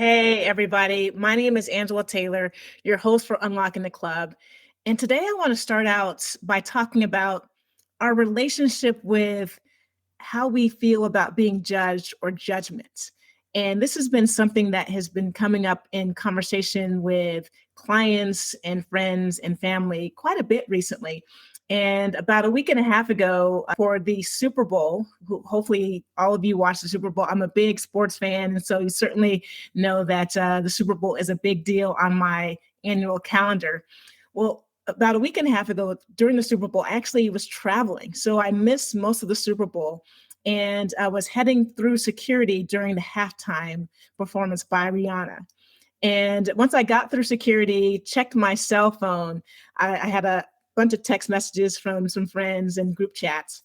Hey, everybody. My name is Angela Taylor, your host for Unlocking the Club. And today I want to start out by talking about our relationship with how we feel about being judged or judgment. And this has been something that has been coming up in conversation with clients and friends and family quite a bit recently. And about a week and a half ago, for the Super Bowl, hopefully all of you watch the Super Bowl. I'm a big sports fan. And so you certainly know that the Super Bowl is a big deal on my annual calendar. Well, about a week and a half ago during the Super Bowl, I actually was traveling. So I missed most of the Super Bowl. And I was heading through security during the halftime performance by Rihanna. And once I got through security, checked my cell phone, I had a bunch of text messages from some friends and group chats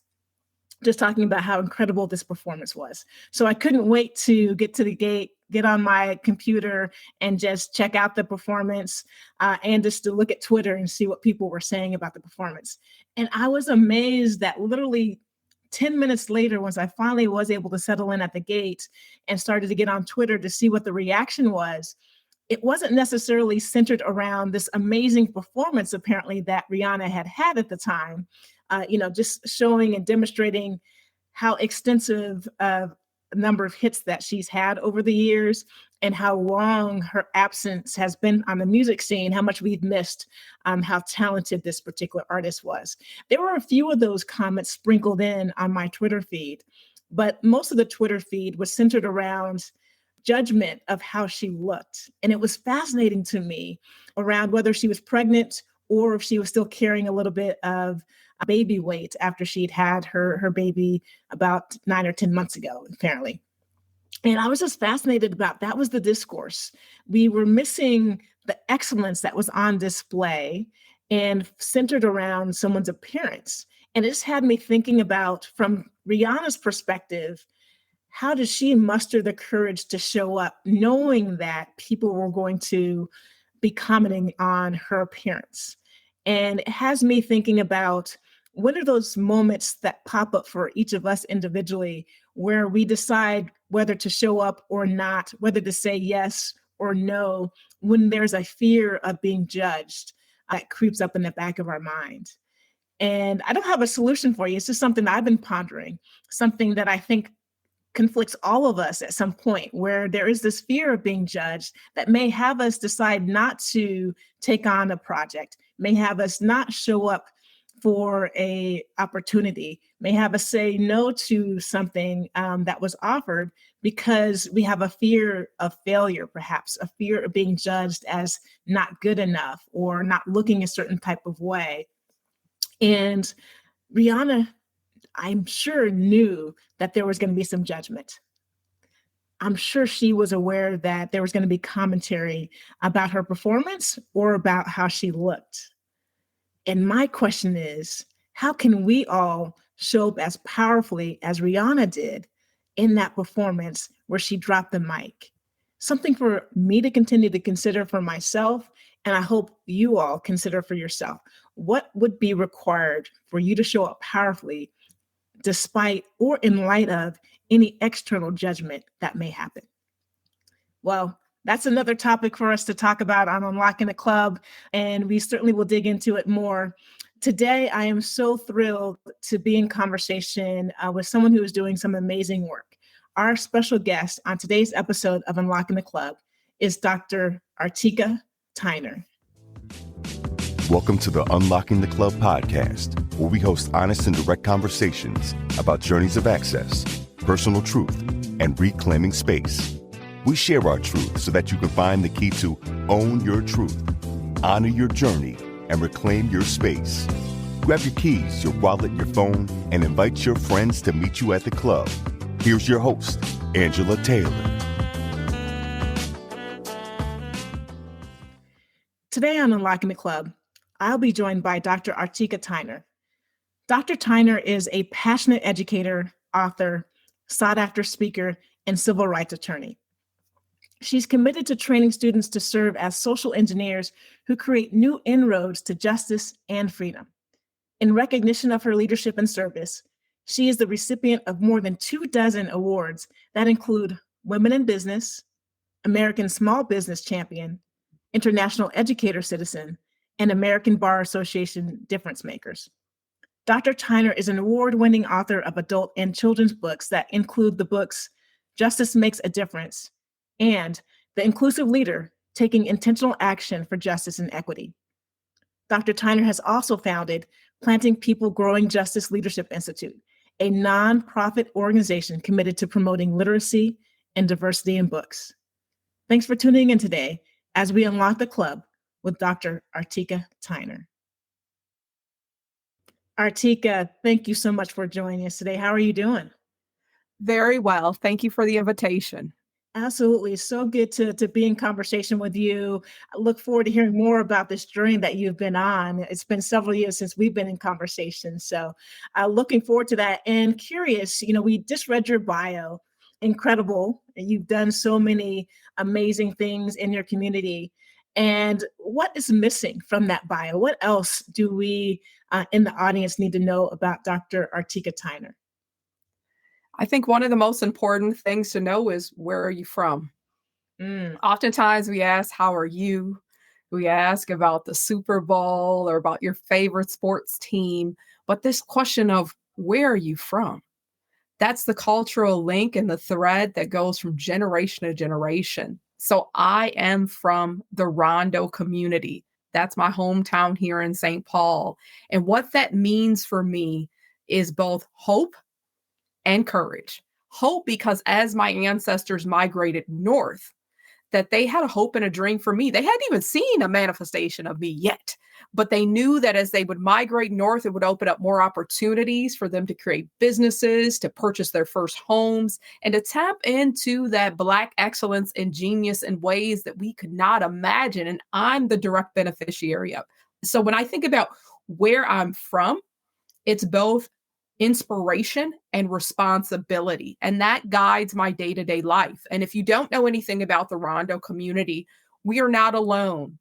just talking about how incredible this performance was. So I couldn't wait to get to the gate, get on my computer and just check out the performance and just to look at Twitter and see what people were saying about the performance. And I was amazed that literally 10 minutes later, once I finally was able to settle in at the gate and started to get on Twitter to see what the reaction was, it wasn't necessarily centered around this amazing performance, apparently, that Rihanna had at the time, just showing and demonstrating how extensive a number of hits that she's had over the years and how long her absence has been on the music scene, how much we've missed, how talented this particular artist was. There were a few of those comments sprinkled in on my Twitter feed, but most of the Twitter feed was centered around judgment of how she looked. And it was fascinating to me around whether she was pregnant or if she was still carrying a little bit of baby weight after she'd had her baby about 9 or 10 months ago, apparently. And I was just fascinated about that was the discourse. We were missing the excellence that was on display and centered around someone's appearance. And it just had me thinking about, from Rihanna's perspective, how does she muster the courage to show up knowing that people were going to be commenting on her appearance? And it has me thinking about what are those moments that pop up for each of us individually where we decide whether to show up or not, whether to say yes or no, when there's a fear of being judged that creeps up in the back of our mind. And I don't have a solution for you. It's just something I've been pondering, something that I think conflicts all of us at some point, where there is this fear of being judged that may have us decide not to take on a project, may have us not show up for a opportunity, may have us say no to something that was offered because we have a fear of failure, perhaps a fear of being judged as not good enough or not looking a certain type of way. And Rihanna, I'm sure, knew that there was going to be some judgment. I'm sure she was aware that there was going to be commentary about her performance or about how she looked. And my question is, how can we all show up as powerfully as Rihanna did in that performance where she dropped the mic? Something for me to continue to consider for myself, and I hope you all consider for yourself. What would be required for you to show up powerfully despite or in light of any external judgment that may happen? Well, that's another topic for us to talk about on Unlocking the Club, and we certainly will dig into it more. Today, I am so thrilled to be in conversation with someone who is doing some amazing work. Our special guest on today's episode of Unlocking the Club is Dr. Artika Tyner. Welcome to the Unlocking the Club podcast, where we host honest and direct conversations about journeys of access, personal truth, and reclaiming space. We share our truth so that you can find the key to own your truth, honor your journey, and reclaim your space. Grab your keys, your wallet, your phone, and invite your friends to meet you at the club. Here's your host, Angela Taylor. Today on Unlocking the Club, I'll be joined by Dr. Artika Tyner. Dr. Tyner is a passionate educator, author, sought-after speaker, and civil rights attorney. She's committed to training students to serve as social engineers who create new inroads to justice and freedom. In recognition of her leadership and service, she is the recipient of more than 24 awards that include Women in Business, American Small Business Champion, International Educator Citizen, and American Bar Association Difference Makers. Dr. Tyner is an award-winning author of adult and children's books that include the books Justice Makes a Difference and The Inclusive Leader, Taking Intentional Action for Justice and Equity. Dr. Tyner has also founded Planting People Growing Justice Leadership Institute, a nonprofit organization committed to promoting literacy and diversity in books. Thanks for tuning in today as we unlock the club with Dr. Artika Tyner. Artika, thank you so much for joining us today. How are you doing? Very well. Thank you for the invitation. Absolutely. It's so good to be in conversation with you. I look forward to hearing more about this journey that you've been on. It's been several years since we've been in conversation. So looking forward to that and curious, we just read your bio. Incredible. You've done so many amazing things in your community. And what is missing from that bio? What else do we in the audience need to know about Dr. Artika Tyner? I think one of the most important things to know is, where are you from? Oftentimes we ask, how are you? We ask about the Super Bowl or about your favorite sports team. But this question of, where are you from? That's the cultural link and the thread that goes from generation to generation. So I am from the Rondo community. That's my hometown here in St. Paul. And what that means for me is both hope and courage. Hope, because as my ancestors migrated north, that they had a hope and a dream for me. They hadn't even seen a manifestation of me yet, but they knew that as they would migrate north, it would open up more opportunities for them to create businesses, to purchase their first homes, and to tap into that Black excellence and genius in ways that we could not imagine. And I'm the direct beneficiary of. So when I think about where I'm from, it's both inspiration and responsibility. And that guides my day-to-day life. And if you don't know anything about the Rondo community, we are not alone.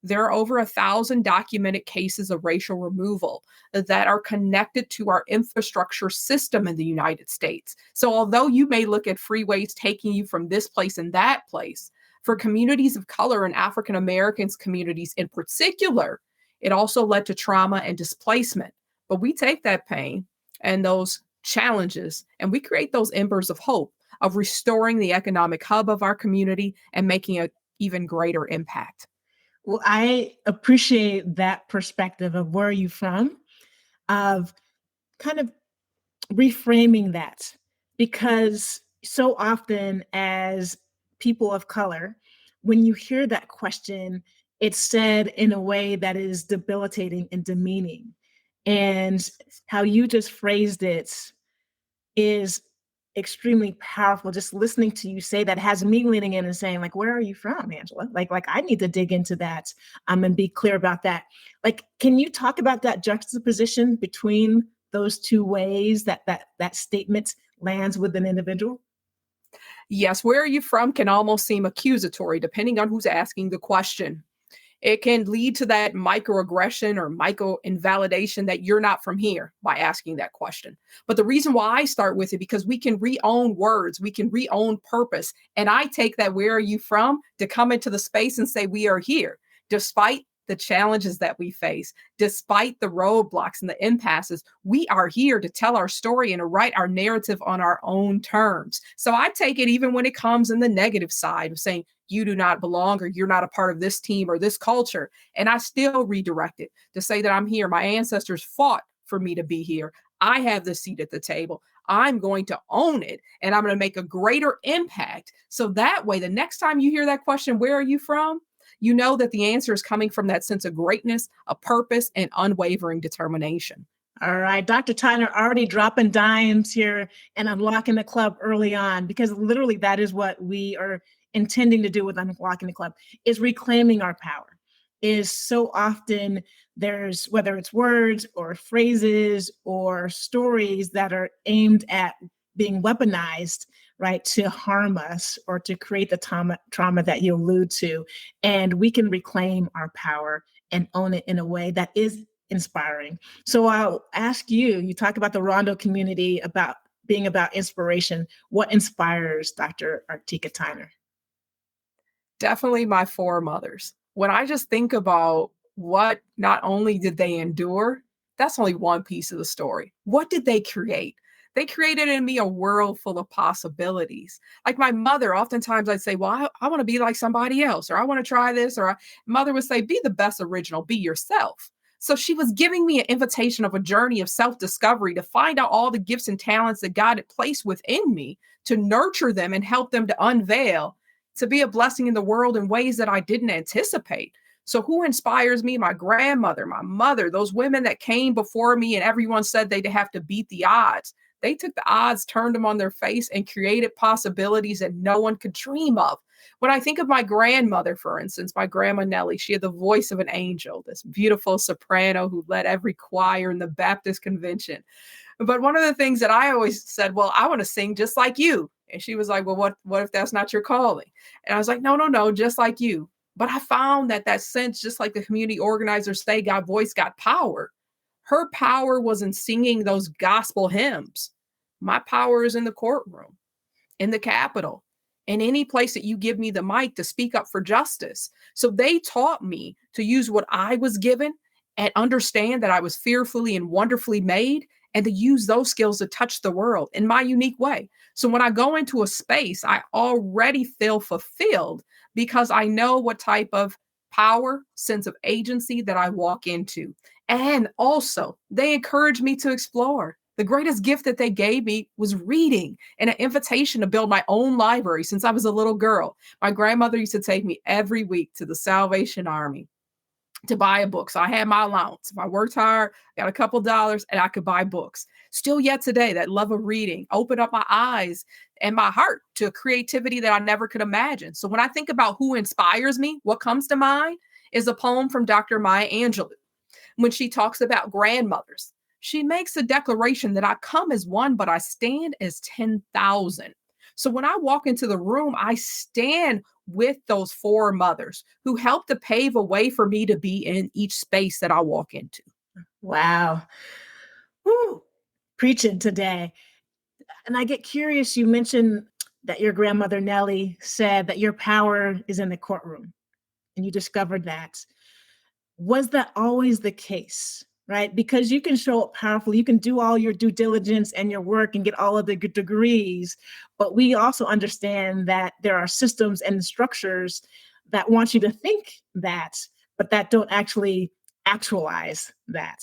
There are over 1,000 documented cases of racial removal that are connected to our infrastructure system in the United States. So although you may look at freeways taking you from this place and that place, for communities of color and African Americans communities in particular, it also led to trauma and displacement. But we take that pain and those challenges, and we create those embers of hope of restoring the economic hub of our community and making an even greater impact. Well, I appreciate that perspective of where are you from, of kind of reframing that, because so often as people of color, when you hear that question, it's said in a way that is debilitating and demeaning. And how you just phrased it is extremely powerful. Just listening to you say that has me leaning in and saying, like, where are you from, Angela? Like I need to dig into that and be clear about that. Like, can you talk about that juxtaposition between those two ways that statement lands with an individual? Yes, where are you from can almost seem accusatory depending on who's asking the question. It can lead to that microaggression or micro invalidation that you're not from here by asking that question. But the reason why I start with it, because we can re-own words, we can re-own purpose. And I take that, where are you from, to come into the space and say, we are here, despite the challenges that we face, despite the roadblocks and the impasses. We are here to tell our story and to write our narrative on our own terms. So I take it even when it comes in the negative side of saying, you do not belong, or you're not a part of this team or this culture. And I still redirect it to say that I'm here. My ancestors fought for me to be here. I have the seat at the table. I'm going to own it, and I'm going to make a greater impact. So that way, the next time you hear that question, where are you from? You know that the answer is coming from that sense of greatness, a purpose, and unwavering determination. All right, Dr. Tyner already dropping dimes here and unlocking the club early on, because literally that is what we are intending to do with unlocking the club, is reclaiming our power. Is so often there's, whether it's words or phrases or stories that are aimed at being weaponized, right, to harm us or to create the trauma that you allude to. And we can reclaim our power and own it in a way that is inspiring. So I'll ask you, you talk about the Rondo community, about being about inspiration. What inspires Dr. Artika Tyner? Definitely my foremothers. When I just think about what not only did they endure, that's only one piece of the story. What did they create? They created in me a world full of possibilities. Like my mother, oftentimes I'd say, well, I want to be like somebody else, or I want to try this, mother would say, be the best original, be yourself. So she was giving me an invitation of a journey of self-discovery to find out all the gifts and talents that God had placed within me, to nurture them and help them to unveil, to be a blessing in the world in ways that I didn't anticipate. So who inspires me? My grandmother, my mother, those women that came before me and everyone said they'd have to beat the odds. They took the odds, turned them on their face, and created possibilities that no one could dream of. When I think of my grandmother, for instance, my grandma Nellie, she had the voice of an angel, this beautiful soprano who led every choir in the Baptist convention. But one of the things that I always said, well, I want to sing just like you. And she was like, well, what if that's not your calling? And I was like, no, just like you. But I found that sense, just like the community organizers say, God voice, got power. Her power was in singing those gospel hymns. My power is in the courtroom, in the Capitol, in any place that you give me the mic to speak up for justice. So they taught me to use what I was given and understand that I was fearfully and wonderfully made, and to use those skills to touch the world in my unique way. So when I go into a space, I already feel fulfilled because I know what type of power, sense of agency that I walk into. And also, they encourage me to explore. The greatest gift that they gave me was reading and an invitation to build my own library since I was a little girl. My grandmother used to take me every week to the Salvation Army to buy a book. So I had my allowance. If I worked hard, got a couple dollars, and I could buy books. Still yet today, that love of reading opened up my eyes and my heart to creativity that I never could imagine. So when I think about who inspires me, what comes to mind is a poem from Dr. Maya Angelou. When she talks about grandmothers, she makes a declaration that I come as one, but I stand as 10,000. So when I walk into the room, I stand with those four mothers who helped to pave a way for me to be in each space that I walk into. Wow. Woo. Preaching today. And I get curious, you mentioned that your grandmother Nellie said that your power is in the courtroom, and you discovered that. Was that always the case? Right? Because you can show up powerfully, you can do all your due diligence and your work and get all of the good degrees, but we also understand that there are systems and structures that want you to think that, but that don't actually actualize that.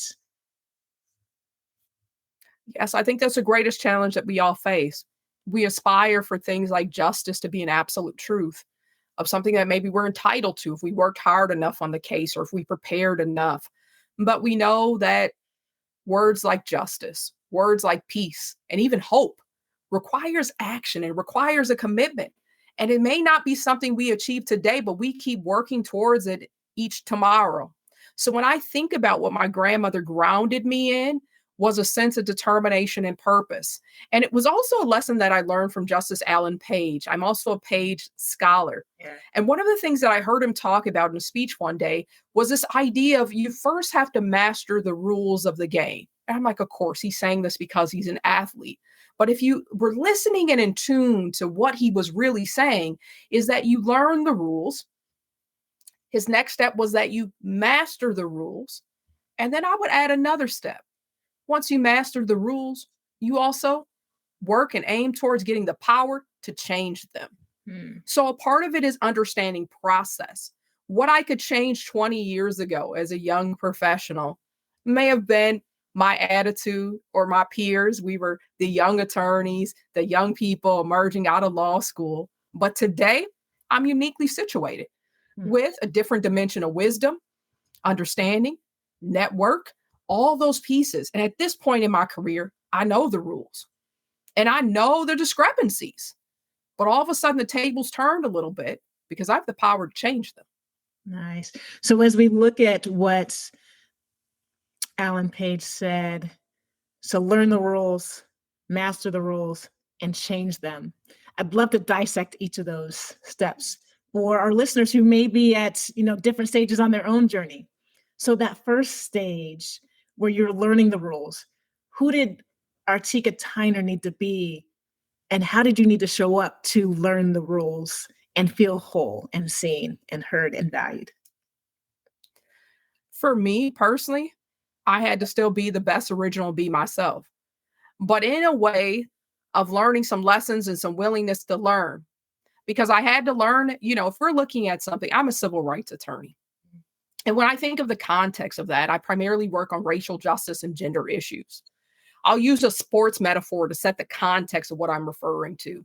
Yes, I think that's the greatest challenge that we all face. We aspire for things like justice to be an absolute truth of something that maybe we're entitled to if we worked hard enough on the case or if we prepared enough. But we know that words like justice, words like peace, and even hope requires action and requires a commitment. And it may not be something we achieve today, but we keep working towards it each tomorrow. So when I think about what my grandmother grounded me in was a sense of determination and purpose. And it was also a lesson that I learned from Justice Alan Page. I'm also a Page scholar. Yeah. And one of the things that I heard him talk about in a speech one day was this idea of you first have to master the rules of the game. And I'm like, of course, he's saying this because he's an athlete. But if you were listening and in tune to what he was really saying, is that you learn the rules. His next step was that you master the rules. And then I would add another step. Once you master the rules, you also work and aim towards getting the power to change them. So a part of it is understanding process. What I could change 20 years ago as a young professional may have been my attitude or my peers. We were the young attorneys, the young people emerging out of law school. But today, I'm uniquely situated with a different dimension of wisdom, understanding, network, all those pieces. And at this point in my career, I know the rules and I know the discrepancies. But all of a sudden, the tables turned a little bit because I have the power to change them. Nice. So as we look at what Alan Page said, so learn the rules, master the rules, and change them. I'd love to dissect each of those steps for our listeners who may be at different stages on their own journey. So that first stage where you're learning the rules, who did Artika Tyner need to be, and how did you need to show up to learn the rules and feel whole and seen and heard and valued? For me personally, I had to still be the best original be myself, but in a way of learning some lessons and some willingness to learn. Because I had to learn, if we're looking at something, I'm a civil rights attorney. And when I think of the context of that, I primarily work on racial justice and gender issues. I'll use a sports metaphor to set the context of what I'm referring to.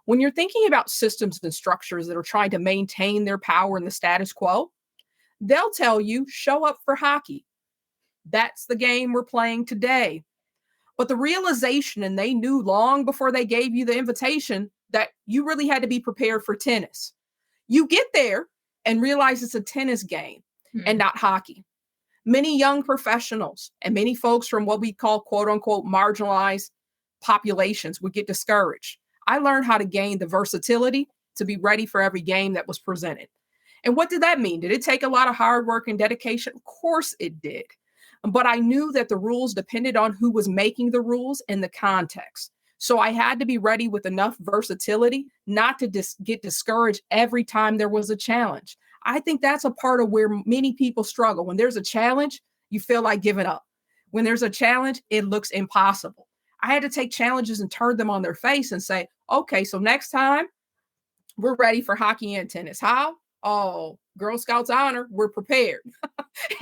When you're thinking about systems and structures that are trying to maintain their power in the status quo, they'll tell you, show up for hockey. That's the game we're playing today. But the realization, and they knew long before they gave you the invitation, that you really had to be prepared for tennis. You get there and realize it's a tennis game and not hockey. Many young professionals and many folks from what we call quote unquote marginalized populations would get discouraged. I learned how to gain the versatility to be ready for every game that was presented. And what did that mean? Did it take a lot of hard work and dedication? Of course it did. But I knew that the rules depended on who was making the rules and the context. So I had to be ready with enough versatility not to get discouraged every time there was a challenge. I think that's a part of where many people struggle. When there's a challenge, you feel like giving up. When there's a challenge, it looks impossible. I had to take challenges and turn them on their face and say, okay, so next time we're ready for hockey and tennis. How? Oh, Girl Scouts honor, we're prepared.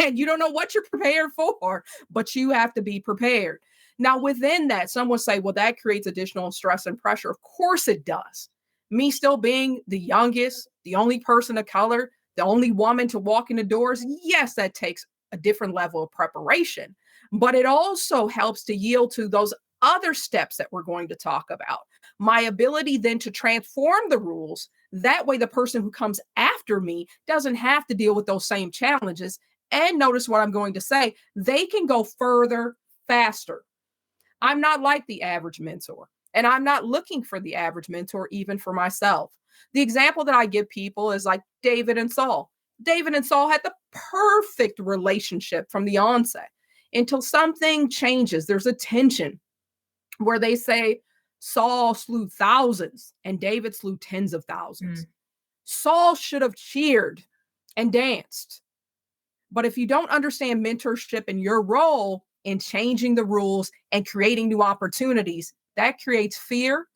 And you don't know what you're prepared for, but you have to be prepared. Now, within that, some will say, well, that creates additional stress and pressure. Of course it does. Me still being the youngest, the only person of color, the only woman to walk in the doors, yes, that takes a different level of preparation. But it also helps to yield to those other steps that we're going to talk about. My ability then to transform the rules. That way, the person who comes after me doesn't have to deal with those same challenges. And notice what I'm going to say. They can go further, faster. I'm not like the average mentor, and I'm not looking for the average mentor even for myself. The example that I give people is like David and Saul. David and Saul had the perfect relationship from the onset until something changes. There's a tension where they say Saul slew thousands and David slew tens of thousands. Saul should have cheered and danced. But if you don't understand mentorship and your role in changing the rules and creating new opportunities, that creates fear.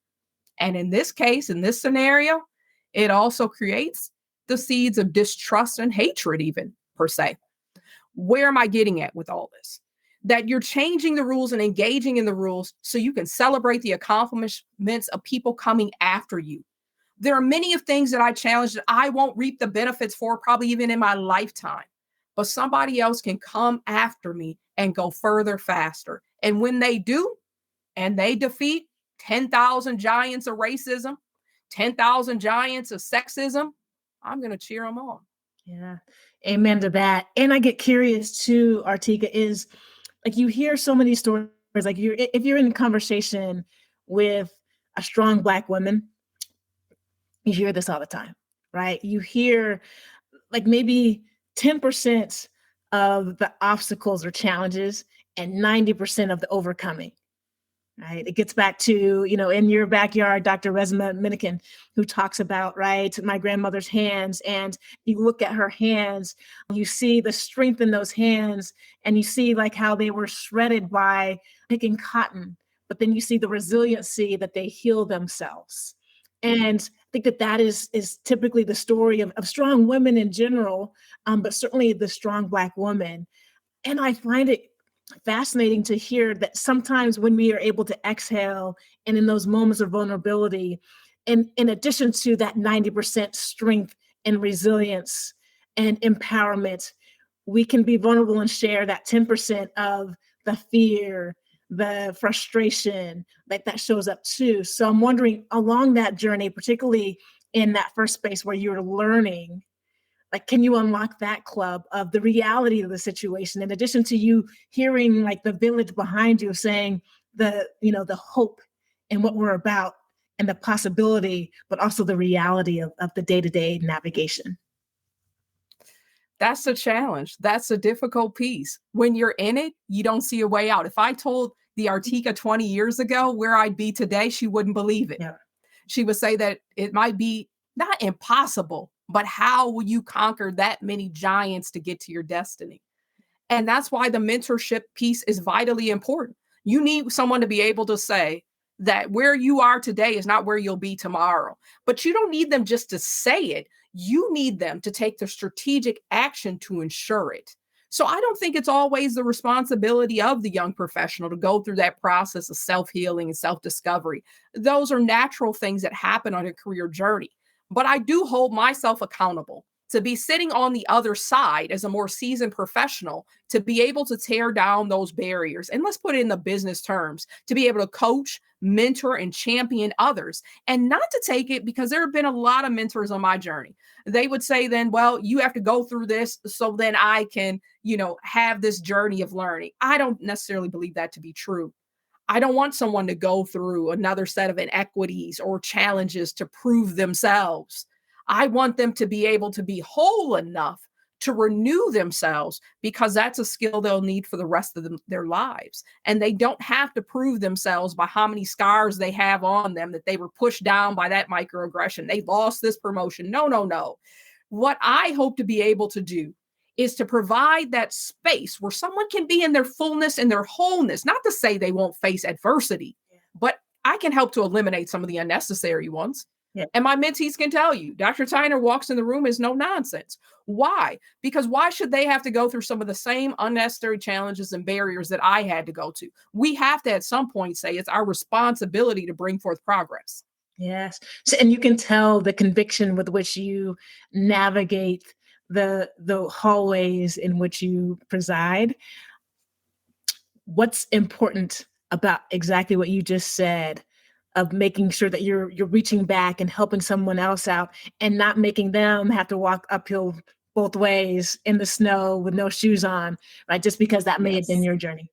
And in this case, in this scenario, it also creates the seeds of distrust and hatred, even per se. Where am I getting at with all this? That you're changing the rules and engaging in the rules so you can celebrate the accomplishments of people coming after you. There are many of things that I challenge that I won't reap the benefits for, probably even in my lifetime. But somebody else can come after me and go further, faster. And when they do, and they defeat 10,000 giants of racism, 10,000 giants of sexism, I'm going to cheer them on. Yeah. Amen to that. And I get curious too, Artika, is like you hear so many stories, like if you're in a conversation with a strong Black woman, you hear this all the time, right? You hear like maybe 10% of the obstacles or challenges and 90% of the overcoming. Right. It gets back to, in your backyard, Dr. Resma Minikin, who talks about, right, my grandmother's hands. And you look at her hands, you see the strength in those hands, and you see like how they were shredded by picking cotton. But then you see the resiliency that they heal themselves. And I think that is typically the story of strong women in general, but certainly the strong Black woman. And I find it fascinating to hear that sometimes when we are able to exhale and in those moments of vulnerability, and in addition to that 90% strength and resilience and empowerment, we can be vulnerable and share that 10% of the fear, the frustration that shows up too. So I'm wondering, along that journey, particularly in that first space where you're learning, like, can you unlock that club of the reality of the situation, in addition to you hearing like the village behind you saying the hope and what we're about and the possibility, but also the reality of the day-to-day navigation? That's a challenge. That's a difficult piece. When you're in it, you don't see a way out. If I told the Artika 20 years ago where I'd be today, she wouldn't believe it. Yeah. She would say that it might be Not impossible, but how will you conquer that many giants to get to your destiny? And that's why the mentorship piece is vitally important. You need someone to be able to say that where you are today is not where you'll be tomorrow. But you don't need them just to say it. You need them to take the strategic action to ensure it. So I don't think it's always the responsibility of the young professional to go through that process of self-healing and self-discovery. Those are natural things that happen on a career journey. But I do hold myself accountable to be sitting on the other side as a more seasoned professional to be able to tear down those barriers. And let's put it in the business terms to be able to coach, mentor, and champion others, and not to take it because there have been a lot of mentors on my journey. They would say, then, well, you have to go through this so then I can, have this journey of learning. I don't necessarily believe that to be true. I don't want someone to go through another set of inequities or challenges to prove themselves. I want them to be able to be whole enough to renew themselves because that's a skill they'll need for the rest of their lives. And they don't have to prove themselves by how many scars they have on them that they were pushed down by that microaggression. They lost this promotion. No, no, no. What I hope to be able to do is to provide that space where someone can be in their fullness and their wholeness, not to say they won't face adversity, but I can help to eliminate some of the unnecessary ones. Yeah. And my mentees can tell you, Dr. Tyner walks in the room is no nonsense. Why? Because why should they have to go through some of the same unnecessary challenges and barriers that I had to go to? We have to at some point say it's our responsibility to bring forth progress. Yes. So, and you can tell the conviction with which you navigate the hallways in which you preside. What's important about exactly what you just said of making sure that you're reaching back and helping someone else out and not making them have to walk uphill both ways in the snow with no shoes on, right? Just because that may have been Yes. your journey.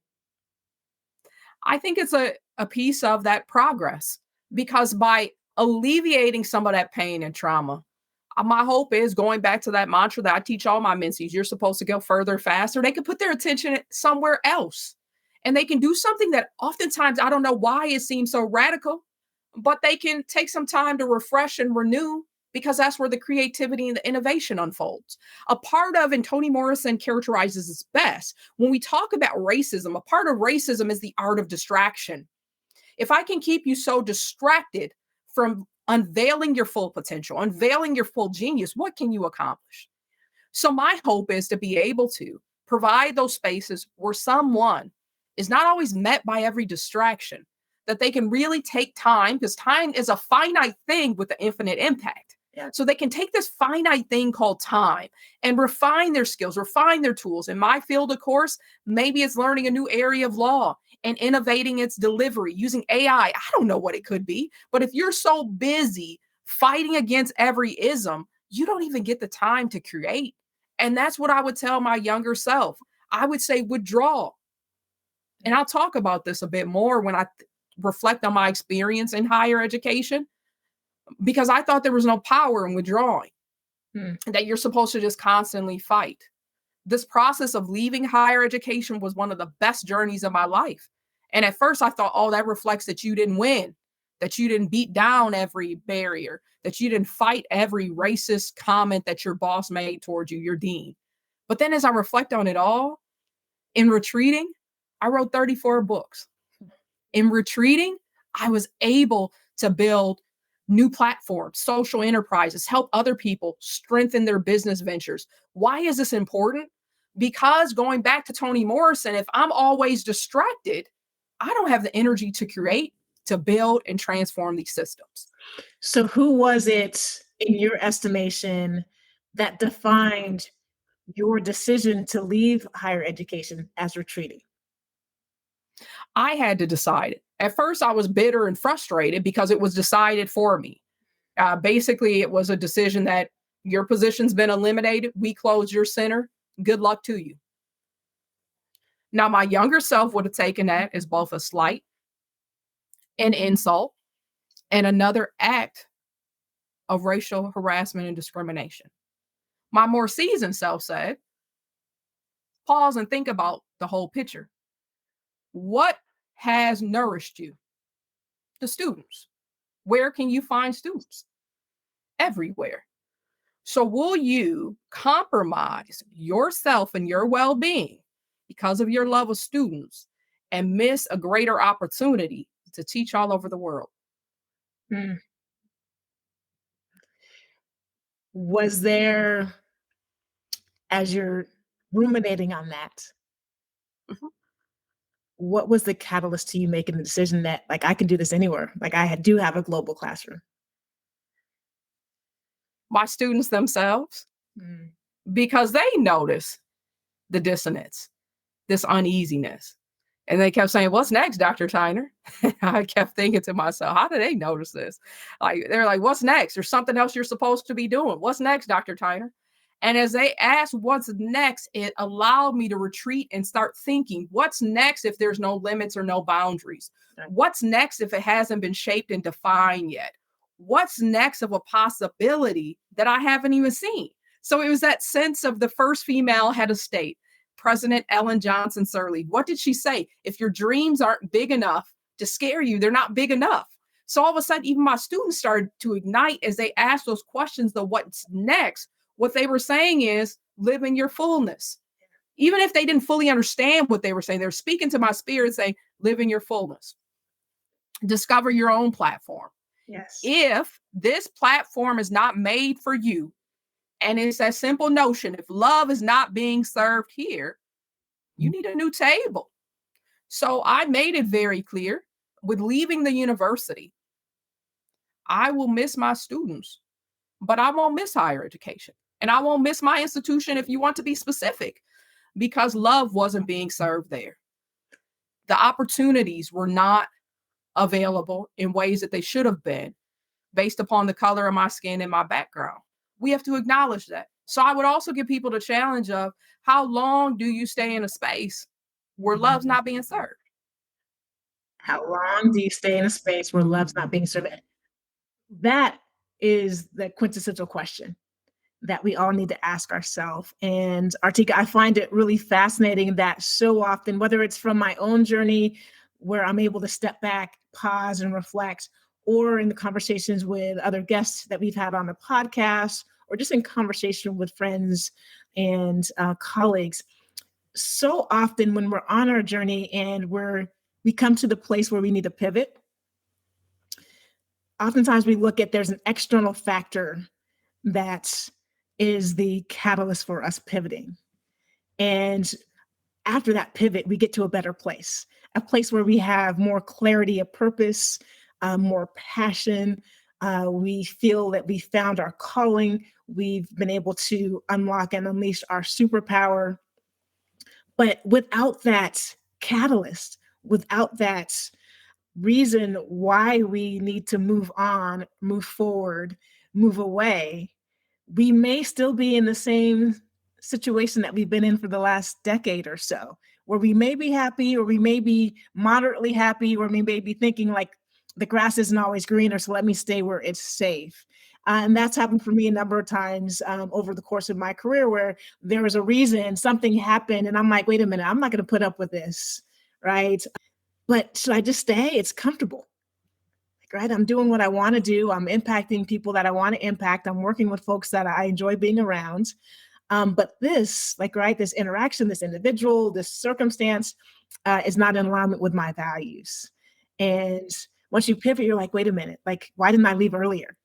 I think it's a piece of that progress because by alleviating some of that pain and trauma, my hope is going back to that mantra that I teach all my mentees, you're supposed to go further, faster. They can put their attention somewhere else and they can do something that oftentimes I don't know why it seems so radical, but they can take some time to refresh and renew because that's where the creativity and the innovation unfolds. A part of, and Toni Morrison characterizes this best, when we talk about racism, a part of racism is the art of distraction. If I can keep you so distracted from unveiling your full potential, unveiling your full genius, what can you accomplish? So my hope is to be able to provide those spaces where someone is not always met by every distraction, that they can really take time because time is a finite thing with an infinite impact. Yeah. So they can take this finite thing called time and refine their skills, refine their tools. In my field, of course, maybe it's learning a new area of law and innovating its delivery using AI. I don't know what it could be, but if you're so busy fighting against every ism, you don't even get the time to create. And that's what I would tell my younger self. I would say withdraw. And I'll talk about this a bit more when I reflect on my experience in higher education, because I thought there was no power in withdrawing, that you're supposed to just constantly fight. This process of leaving higher education was one of the best journeys of my life. And at first I thought, oh, that reflects that you didn't win, that you didn't beat down every barrier, that you didn't fight every racist comment that your boss made towards you, your dean. But then as I reflect on it all, in retreating, I wrote 34 books. In retreating, I was able to build new platforms, social enterprises, help other people strengthen their business ventures. Why is this important? Because going back to Toni Morrison, if I'm always distracted, I don't have the energy to create, to build, and transform these systems. So who was it, in your estimation, that defined your decision to leave higher education as retreating? I had to decide. At first, I was bitter and frustrated because it was decided for me. Basically, it was a decision that your position's been eliminated. We closed your center. Good luck to you. Now, my younger self would have taken that as both a slight, an insult, and another act of racial harassment and discrimination. My more seasoned self said, pause and think about the whole picture. What has nourished you? The students. Where can you find students? everywhere. So will you compromise yourself and your well-being because of your love of students and miss a greater opportunity to teach all over the world? Mm. Was there, as you're ruminating on that, Mhm. what was the catalyst to you making the decision that, like, I can do this anywhere? Like, do have a global classroom. My students themselves, Mm. because they notice the dissonance, this uneasiness. And they kept saying, "What's next, Dr. Tyner?" I kept thinking to myself, how do they notice this? Like, they're like, "What's next? There's something else you're supposed to be doing. What's next, Dr. Tyner?" And as they asked what's next, it allowed me to retreat and start thinking, what's next if there's no limits or no boundaries? Right. What's next if it hasn't been shaped and defined yet? What's next of a possibility that I haven't even seen? So it was that sense of the first female head of state, President Ellen Johnson Sirleaf. What did she say? If your dreams aren't big enough to scare you, they're not big enough. So all of a sudden, even my students started to ignite as they asked those questions of what's next. What they were saying is live in your fullness. Even if they didn't fully understand what they were saying, they're speaking to my spirit saying, live in your fullness. Discover your own platform. Yes. If this platform is not made for you, and it's that simple notion, if love is not being served here, you need a new table. So I made it very clear with leaving the university, I will miss my students, but I won't miss higher education. And I won't miss my institution if you want to be specific, because love wasn't being served there. The opportunities were not available in ways that they should have been based upon the color of my skin and my background. We have to acknowledge that. So I would also give people the challenge of how long do you stay in a space where love's not being served? How long do you stay in a space where love's not being served? That is the quintessential question that we all need to ask ourselves. And Artika, I find it really fascinating that so often, whether it's from my own journey where I'm able to step back, pause, and reflect, or in the conversations with other guests that we've had on the podcast, or just in conversation with friends and colleagues, so often when we're on our journey and we come to the place where we need to pivot, oftentimes we look at there's an external factor that is the catalyst for us pivoting. And after that pivot, we get to a place where we have more clarity of purpose, more passion. We feel that we found our calling. We've been able to unlock and unleash our superpower. But without that catalyst, without that reason why we need to move on, move forward, move away, we may still be in the same situation that we've been in for the last decade or so, where we may be happy, or we may be moderately happy, or we may be thinking like the grass isn't always greener, so let me stay where it's safe. And that's happened for me a number of times over the course of my career, where there was a reason, something happened, and I'm like, wait a minute, I'm not going to put up with this, right? But should I just stay? It's comfortable. Right? I'm doing what I want to do. I'm impacting people that I want to impact. I'm working with folks that I enjoy being around. But this, this interaction, this individual, this circumstance is not in alignment with my values. And once you pivot, you're like, wait a minute, like, why didn't I leave earlier?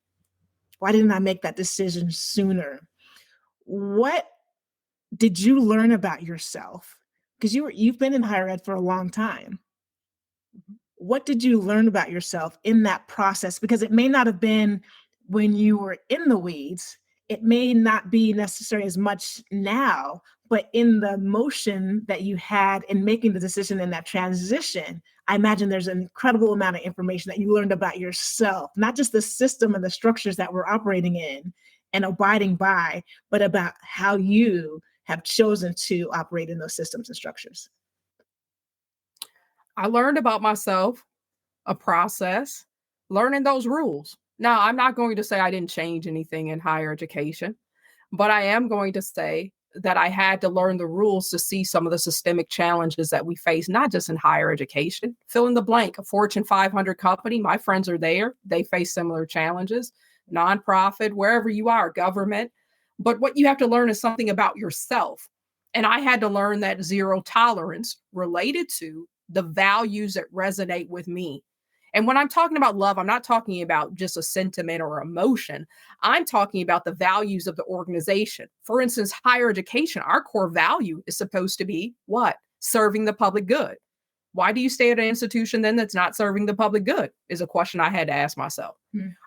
Why didn't I make that decision sooner? What did you learn about yourself? Because you've been in higher ed for a long time. What did you learn about yourself in that process? Because it may not have been when you were in the weeds. It may not be necessary as much now, but in the motion that you had in making the decision in that transition, I imagine there's an incredible amount of information that you learned about yourself, not just the system and the structures that we're operating in and abiding by, but about how you have chosen to operate in those systems and structures. I learned about myself, a process, learning those rules. Now, I'm not going to say I didn't change anything in higher education, but I am going to say that I had to learn the rules to see some of the systemic challenges that we face, not just in higher education. Fill in the blank, a Fortune 500 company, my friends are there. They face similar challenges. nonprofit, wherever you are, government. But what you have to learn is something about yourself. And I had to learn that zero tolerance related to the values that resonate with me. And when I'm talking about love, I'm not talking about just a sentiment or emotion. I'm talking about the values of the organization. For instance, higher education, our core value is supposed to be what? Serving the public good. Why do you stay at an institution then that's not serving the public good? Is a question I had to ask myself.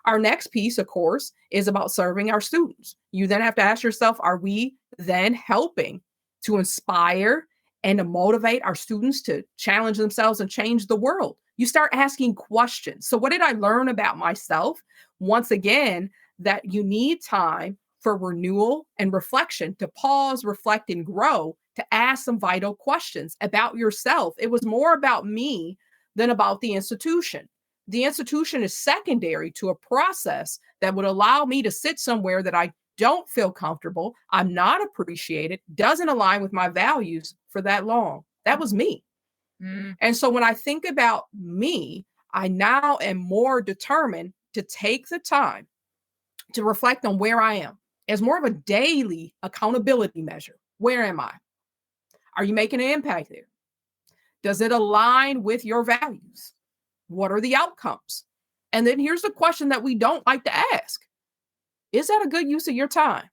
Our next piece, of course, is about serving our students. You then have to ask yourself, are we then helping to inspire and to motivate our students to challenge themselves and change the world? You start asking questions. So what did I learn about myself? Once again, that you need time for renewal and reflection, to pause, reflect, and grow, to ask some vital questions about yourself. It was more about me than about the institution. The institution is secondary to a process that would allow me to sit somewhere that I don't feel comfortable, I'm not appreciated, doesn't align with my values for that long. That was me. And so when I think about me, I now am more determined to take the time to reflect on where I am as more of a daily accountability measure. Where am I? Are you making an impact there? Does it align with your values? What are the outcomes? And then here's the question that we don't like to ask. Is that a good use of your time?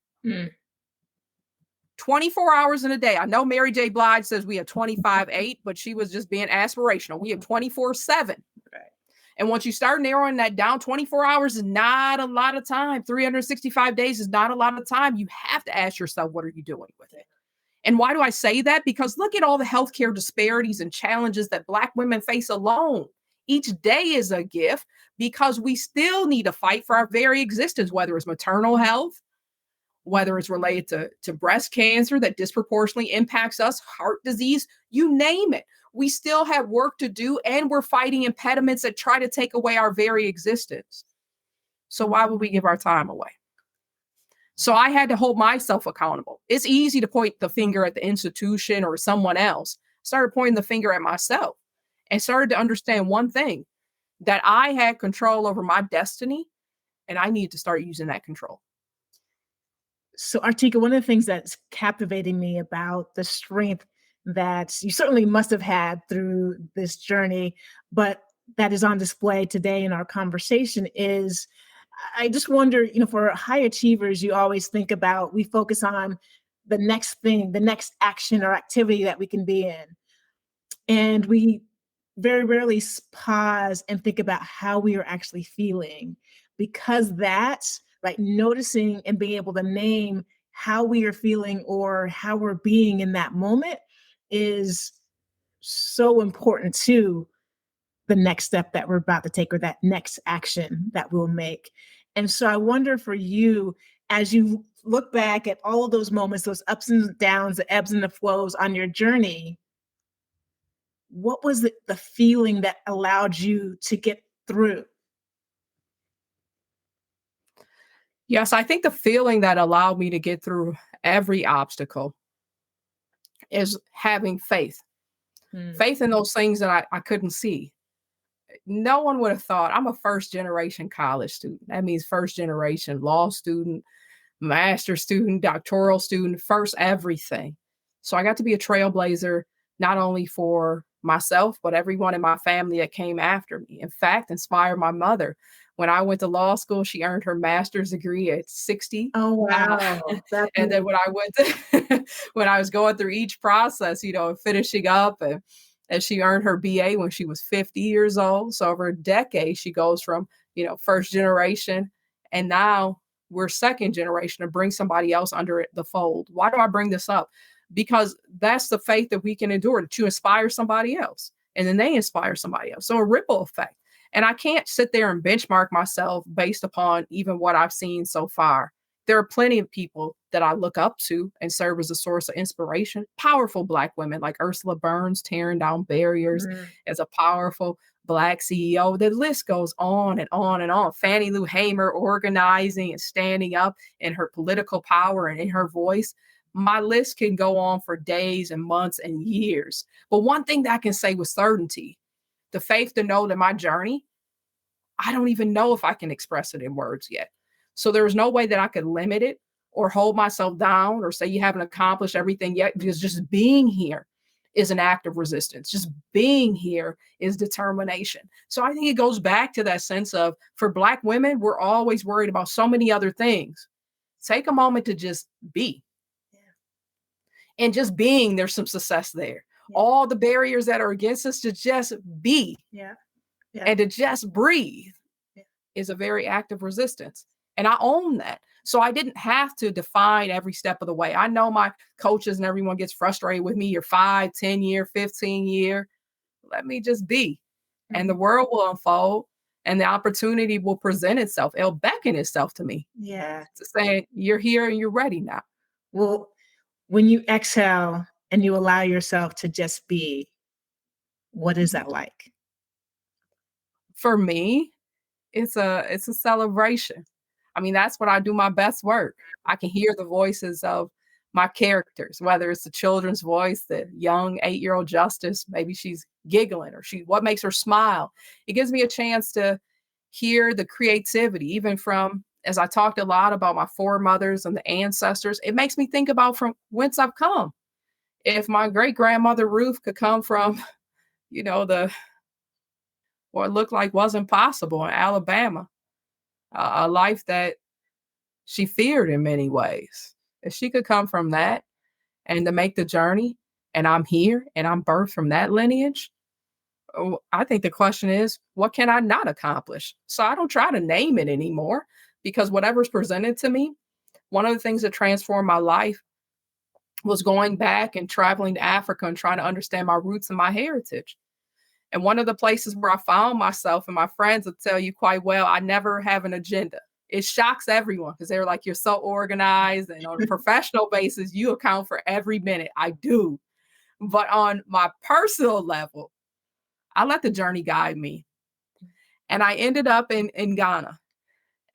24 hours in a day. I know Mary J. Blige says we have 25/8, but she was just being aspirational. We have 24/7. Right. And once you start narrowing that down, 24 hours is not a lot of time. 365 days is not a lot of time. You have to ask yourself, what are you doing with it? And why do I say that? Because look at all the healthcare disparities and challenges that Black women face alone. Each day is a gift because we still need to fight for our very existence, whether it's maternal health, whether it's related to breast cancer that disproportionately impacts us, heart disease, you name it. We still have work to do, and we're fighting impediments that try to take away our very existence. So why would we give our time away? So I had to hold myself accountable. It's easy to point the finger at the institution or someone else. I started pointing the finger at myself and started to understand one thing, that I had control over my destiny, and I need to start using that control. So, Artika, one of the things that's captivating me about the strength that you certainly must have had through this journey, but that is on display today in our conversation is, I just wonder, for high achievers, you always think about, we focus on the next thing, the next action or activity that we can be in. And we very rarely pause and think about how we are actually feeling, because that's like noticing and being able to name how we are feeling or how we're being in that moment is so important to the next step that we're about to take or that next action that we'll make. And so I wonder for you, as you look back at all of those moments, those ups and downs, the ebbs and the flows on your journey, what was the feeling that allowed you to get through? Yes, I think the feeling that allowed me to get through every obstacle is having faith. Faith in those things that I couldn't see. No one would have thought. I'm a first generation college student. That means first generation law student, master's student, doctoral student, first everything. So I got to be a trailblazer, not only for myself, but everyone in my family that came after me. In fact, inspired my mother. When I went to law school, she earned her master's degree at 60. Oh, wow. And then when I went to, when I was going through each process, finishing up, and she earned her BA when she was 50 years old. So over a decade, she goes from, first generation, and now we're second generation to bring somebody else under the fold. Why do I bring this up? Because that's the faith that we can endure to inspire somebody else. And then they inspire somebody else. So a ripple effect. And I can't sit there and benchmark myself based upon even what I've seen so far. There are plenty of people that I look up to and serve as a source of inspiration. Powerful Black women like Ursula Burns, tearing down barriers as a powerful Black CEO. The list goes on and on and on. Fannie Lou Hamer organizing and standing up in her political power and in her voice. My list can go on for days and months and years. But one thing that I can say with certainty, the faith to know that my journey, I don't even know if I can express it in words yet. So there was no way that I could limit it or hold myself down or say you haven't accomplished everything yet, because just being here is an act of resistance. Just being here is determination. So I think it goes back to that sense of, for Black women, we're always worried about so many other things. Take a moment to just be. And just being, there's some success there. Yeah. All the barriers that are against us, to just be and to just breathe is a very active resistance. And I own that. So I didn't have to define every step of the way. I know my coaches and everyone gets frustrated with me, your 5, 10 year, 15 year. Let me just be. And the world will unfold and the opportunity will present itself. It'll beckon itself to me. Yeah. To say, you're here and you're ready now. Well, when you exhale and you allow yourself to just be, what is that like? For me, it's a celebration. I mean, that's what I do my best work. I can hear the voices of my characters, whether it's the children's voice, the young 8-year-old Justice, maybe she's giggling, or what makes her smile. It gives me a chance to hear the creativity, even from, as I talked a lot about my foremothers and the ancestors, it makes me think about from whence I've come. If my great-grandmother Ruth could come from, what it looked like wasn't possible in Alabama, a life that she feared in many ways. If she could come from that and to make the journey, and I'm here and I'm birthed from that lineage, I think the question is, what can I not accomplish? So I don't try to name it anymore, because whatever's presented to me, one of the things that transformed my life was going back and traveling to Africa and trying to understand my roots and my heritage. And one of the places where I found myself, and my friends will tell you quite well, I never have an agenda. It shocks everyone because they're like, you're so organized, and on a professional basis, you account for every minute. I do. But on my personal level, I let the journey guide me. And I ended up in Ghana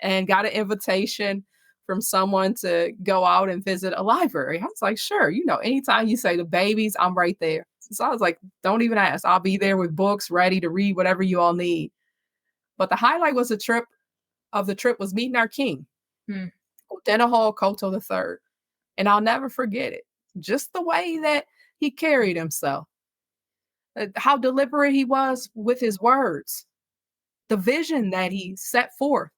and got an invitation from someone to go out and visit a library. I was like, sure, anytime you say the babies, I'm right there. So I was like, don't even ask. I'll be there with books ready to read whatever you all need. But the highlight was the trip was meeting our king, Odenahall Koto III. And I'll never forget it. Just the way that he carried himself, how deliberate he was with his words, the vision that he set forth.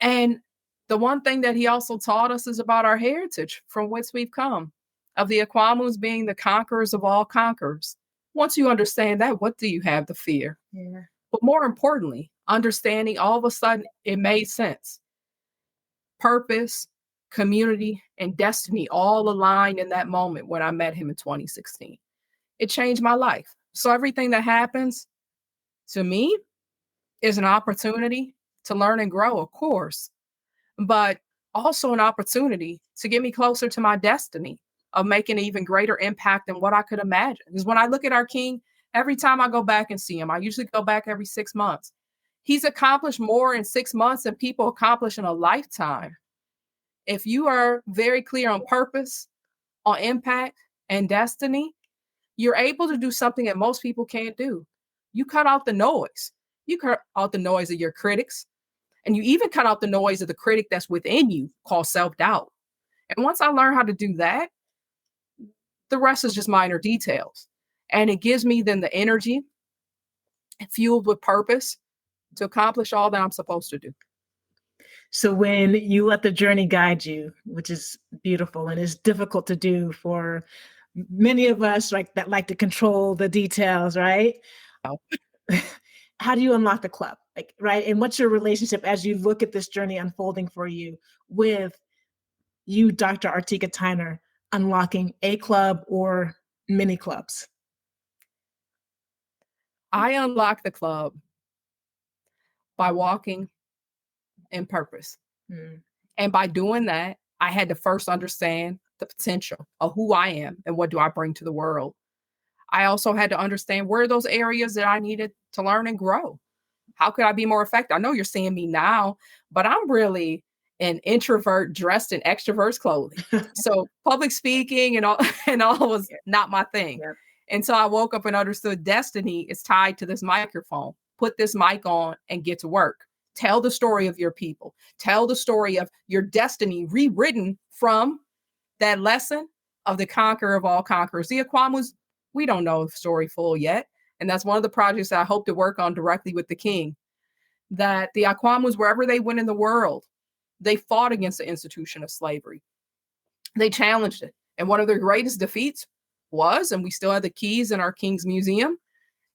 And the one thing that he also taught us is about our heritage, from whence we've come, of the Akwamus being the conquerors of all conquerors. Once you understand that, what do you have to fear? Yeah. But more importantly, understanding, all of a sudden it made sense. Purpose, community, and destiny all aligned in that moment when I met him in 2016. It changed my life. So everything that happens to me is an opportunity to learn and grow, of course, but also an opportunity to get me closer to my destiny of making an even greater impact than what I could imagine. Because when I look at our king, every time I go back and see him, I usually go back every 6 months. He's accomplished more in 6 months than people accomplish in a lifetime. If you are very clear on purpose, on impact, and destiny, you're able to do something that most people can't do. You cut out the noise. You cut out the noise of your critics, and you even cut out the noise of the critic that's within you, called self-doubt. And once I learned how to do that, the rest is just minor details. And it gives me then the energy, fueled with purpose, to accomplish all that I'm supposed to do. So when you let the journey guide you, which is beautiful and is difficult to do for many of us, that like to control the details, right? Oh. How do you unlock the club? Right? And what's your relationship as you look at this journey unfolding for you with you, Dr. Artika Tyner, unlocking a club or many clubs? I unlock the club by walking in purpose. And by doing that, I had to first understand the potential of who I am and what do I bring to the world. I also had to understand where are those areas that I needed to learn and grow. How could I be more effective? I know you're seeing me now, but I'm really an introvert dressed in extrovert's clothing. So public speaking and all was not my thing. Yep. And so I woke up and understood destiny is tied to this microphone. Put this mic on and get to work. Tell the story of your people. Tell the story of your destiny rewritten from that lesson of the conqueror of all conquerors. The Akwamus, we don't know the story full yet. And that's one of the projects that I hope to work on directly with the king. That the Akwamus, wherever they went in the world, they fought against the institution of slavery. They challenged it. And one of their greatest defeats was, and we still have the keys in our King's Museum,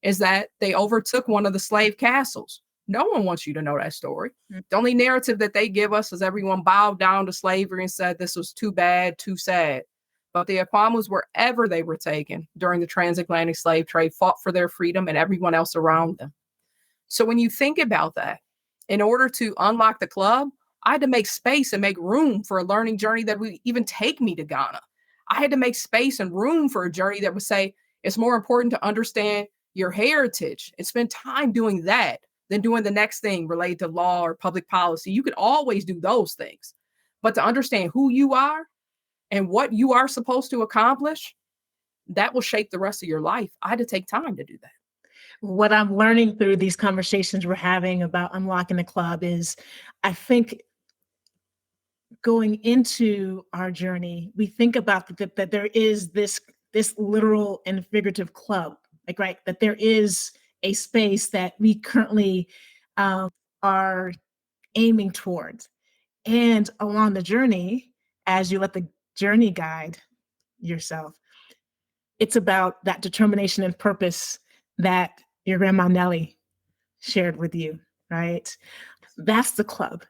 is that they overtook one of the slave castles. No one wants you to know that story. The only narrative that they give us is everyone bowed down to slavery and said this was too bad, too sad. But the Akwamus, wherever they were taken during the transatlantic slave trade, fought for their freedom and everyone else around them. So when you think about that, in order to unlock the club, I had to make space and make room for a learning journey that would even take me to Ghana. I had to make space and room for a journey that would say it's more important to understand your heritage and spend time doing that than doing the next thing related to law or public policy. You could always do those things. But to understand who you are and what you are supposed to accomplish, that will shape the rest of your life. I had to take time to do that. What I'm learning through these conversations we're having about unlocking the club is, I think, going into our journey, we think about that there is this literal and figurative club, like, right, that there is a space that we currently are aiming towards. And along the journey, as you let the journey guide yourself, it's about that determination and purpose that your grandma Nellie shared with you, right? That's the club.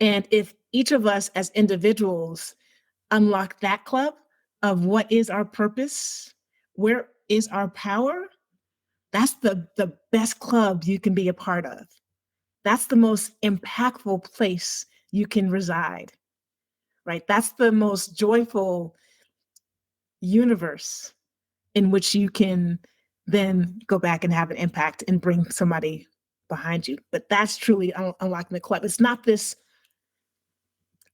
And if each of us as individuals unlock that club of what is our purpose, where is our power, that's the best club you can be a part of. That's the most impactful place you can reside, right? That's the most joyful universe in which you can then go back and have an impact and bring somebody behind you. But that's truly unlocking the club. It's not this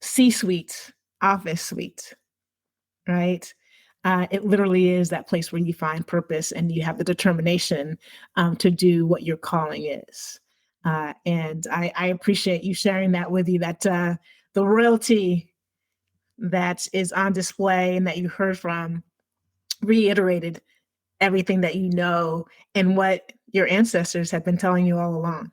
C-suite, office suite, right? It literally is that place where you find purpose and you have the determination to do what your calling is. And I appreciate you sharing that with you, that the royalty that is on display and that you heard from reiterated everything that you know and what your ancestors have been telling you all along.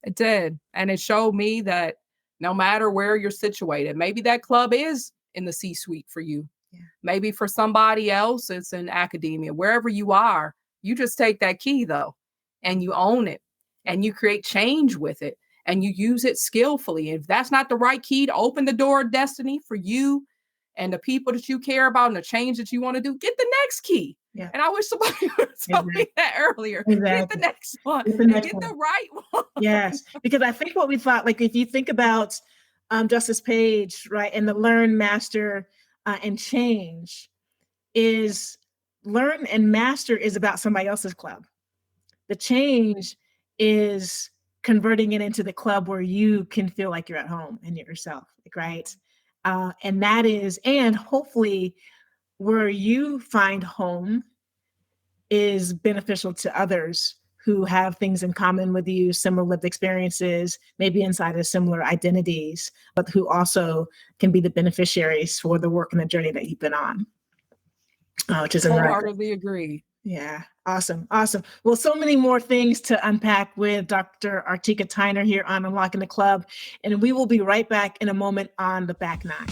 It did. And it showed me that no matter where you're situated, maybe that club is in the C-suite for you. Yeah. Maybe for somebody else, it's in academia. Wherever you are, you just take that key, though, and you own it and you create change with it and you use it skillfully. If that's not the right key to open the door of destiny for you and the people that you care about and the change that you want to do, get the next key. Yeah. And I wish somebody would tell me that earlier. Exactly. Get the next one. Get the right one. Yes, because I think what we thought, like if you think about Justice Page, right, and the learn, master, and change, is learn and master is about somebody else's club. The change is converting it into the club where you can feel like you're at home and yourself, like, right? And that is, and hopefully where you find home is beneficial to others who have things in common with you, similar lived experiences, maybe inside of similar identities, but who also can be the beneficiaries for the work and the journey that you've been on. Which is wholeheartedly agree. Yeah, awesome. Well, so many more things to unpack with Dr. Artika Tyner here on Unlocking the Club, and we will be right back in a moment on the Back Nine.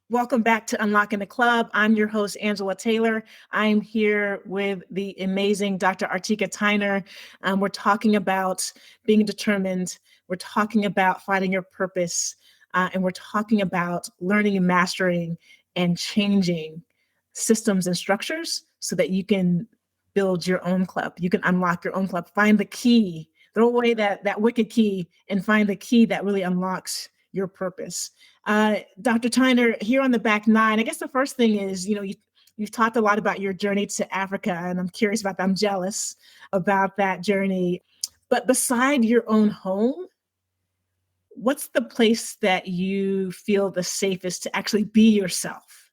Welcome back to Unlocking the Club. I'm your host, Angela Taylor. I'm here with the amazing Dr. Artika Tyner. We're talking about being determined. We're talking about finding your purpose. And we're talking about learning and mastering and changing systems and structures so that you can build your own club. You can unlock your own club. Find the key. Throw away that wicked key and find the key that really unlocks your purpose. Dr. Tyner, here on the Back Nine, I guess the first thing is, you've talked a lot about your journey to Africa, and I'm curious about that. I'm jealous about that journey. But beside your own home, what's the place that you feel the safest to actually be yourself?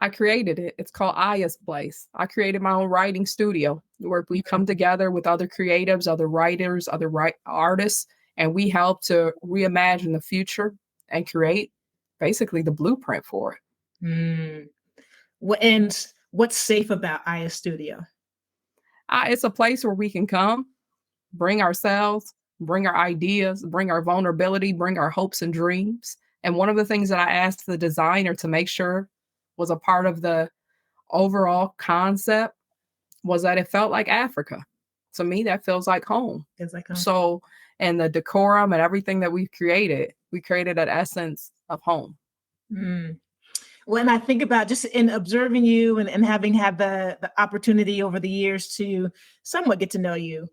I created it. It's called Aya's Place. I created my own writing studio where we come together with other creatives, other writers, artists, and we help to reimagine the future and create basically the blueprint for it. Mm. And what's safe about Aya Studio? It's a place where we can come, bring ourselves, bring our ideas, bring our vulnerability, bring our hopes and dreams. And one of the things that I asked the designer to make sure was a part of the overall concept was that it felt like Africa. To me, that feels like home. Feels like home. So, and the decorum and everything that we created that essence of home. Mm. When I think about just in observing you and having had the opportunity over the years to somewhat get to know you,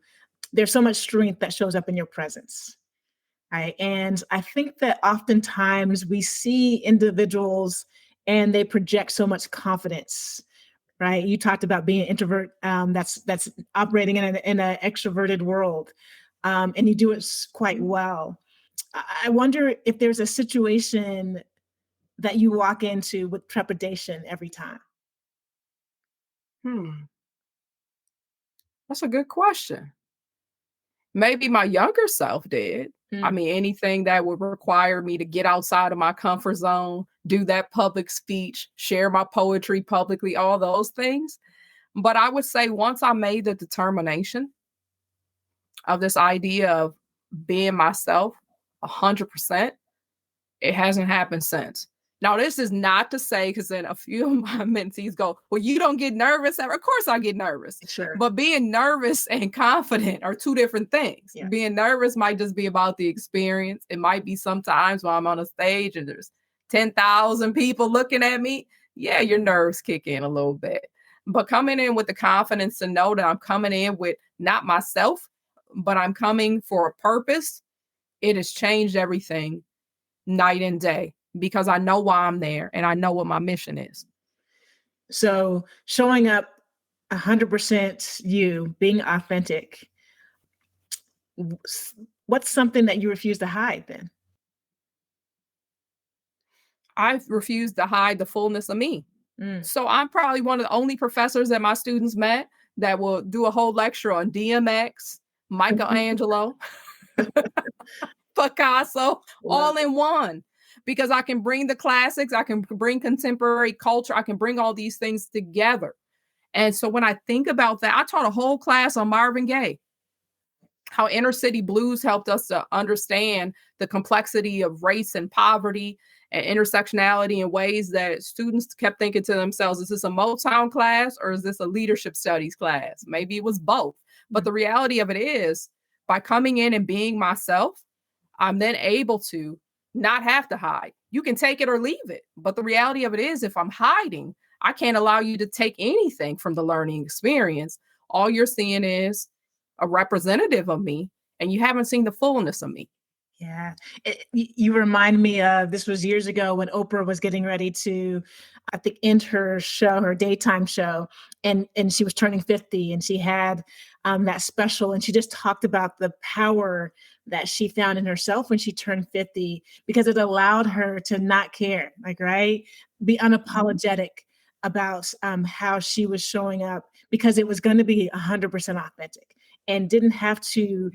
there's so much strength that shows up in your presence. Right. And I think that oftentimes we see individuals and they project so much confidence. Right. You talked about being an introvert that's operating in an extroverted world. And you do it quite well. I wonder if there's a situation that you walk into with trepidation every time. That's a good question. Maybe my younger self did. I Mm. mean, anything that would require me to get outside of my comfort zone, do that public speech, share my poetry publicly, all those things. But I would say once I made the determination of this idea of being myself 100%, it hasn't happened since. Now, this is not to say, because then a few of my mentees go, well, you don't get nervous ever. Of course I get nervous. Sure. But being nervous and confident are two different things. Yeah. Being nervous might just be about the experience. It might be sometimes when I'm on a stage and there's 10,000 people looking at me. Yeah, your nerves kick in a little bit. But coming in with the confidence to know that I'm coming in with not myself, but I'm coming for a purpose, it has changed everything night and day because I know why I'm there and I know what my mission is. So showing up 100% you, being authentic, what's something that you refuse to hide then? I've refused to hide the fullness of me. Mm. So I'm probably one of the only professors that my students met that will do a whole lecture on DMX, Michelangelo, Picasso, all in one. Because I can bring the classics, I can bring contemporary culture, I can bring all these things together. And so when I think about that, I taught a whole class on Marvin Gaye, how inner city blues helped us to understand the complexity of race and poverty and intersectionality in ways that students kept thinking to themselves, is this a Motown class or is this a leadership studies class? Maybe it was both. But the reality of it is, by coming in and being myself, I'm then able to not have to hide. You can take it or leave it. But the reality of it is, if I'm hiding, I can't allow you to take anything from the learning experience. All you're seeing is a representative of me, and you haven't seen the fullness of me. Yeah. You remind me of, this was years ago when Oprah was getting ready to, I think, end her show, her daytime show, and she was turning 50 and she had that special, and she just talked about the power that she found in herself when she turned 50, because it allowed her to not care, like, right? Be unapologetic about how she was showing up, because it was going to be 100% authentic and didn't have to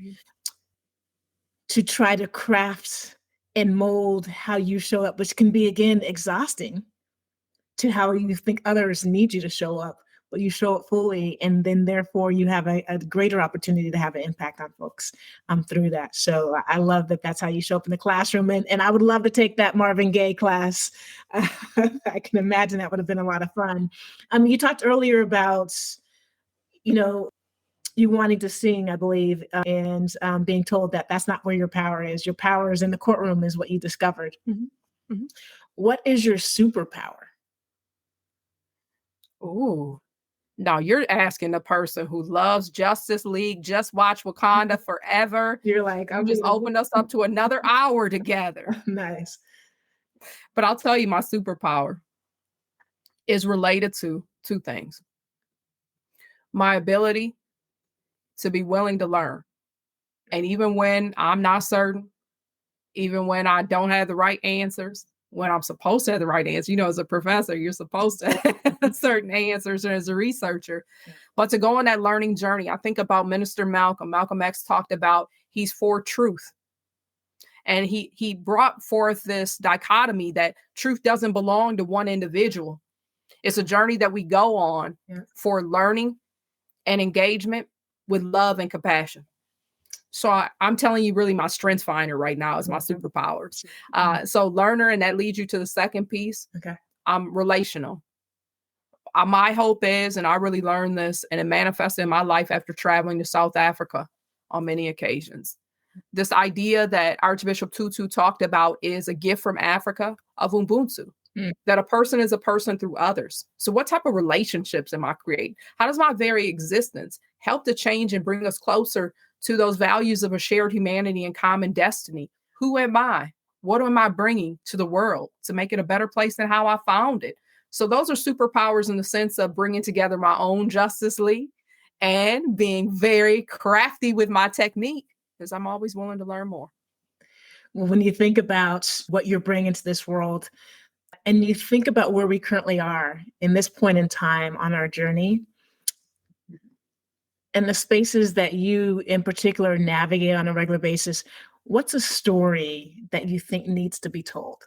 try to craft and mold how you show up, which can be, again, exhausting to how you think others need you to show up, but you show up fully, and then therefore you have a greater opportunity to have an impact on folks through that. So I love that that's how you show up in the classroom, and I would love to take that Marvin Gaye class. I can imagine that would have been a lot of fun. You talked earlier about, you wanting to sing, I believe, and being told that that's not where your power is. Your power is in the courtroom, is what you discovered. Mm-hmm. Mm-hmm. What is your superpower? Ooh. Now you're asking the person who loves Justice League, just watch Wakanda Forever. You're like, you just opened us up to another hour together. Nice. But I'll tell you, my superpower is related to two things. My ability to be willing to learn. And even when I'm not certain, even when I don't have the right answers, when I'm supposed to have the right answer. As a professor, you're supposed to have certain answers as a researcher. Yeah. But to go on that learning journey, I think about Minister Malcolm. Malcolm X talked about he's for truth. And he brought forth this dichotomy that truth doesn't belong to one individual. It's a journey that we go on for learning and engagement with love and compassion. So I'm telling you, really, my strength finder right now is my superpowers. So learner, and that leads you to the second piece. Okay. I'm relational. My hope is, and I really learned this, and it manifested in my life after traveling to South Africa on many occasions. This idea that Archbishop Tutu talked about is a gift from Africa of Ubuntu, that a person is a person through others. So what type of relationships am I creating? How does my very existence help to change and bring us closer to those values of a shared humanity and common destiny? Who am I? What am I bringing to the world to make it a better place than how I found it? So those are superpowers in the sense of bringing together my own Justice League and being very crafty with my technique, because I'm always willing to learn more. Well, when you think about what you're bringing to this world, and you think about where we currently are in this point in time on our journey, and the spaces that you in particular navigate on a regular basis, what's a story that you think needs to be told?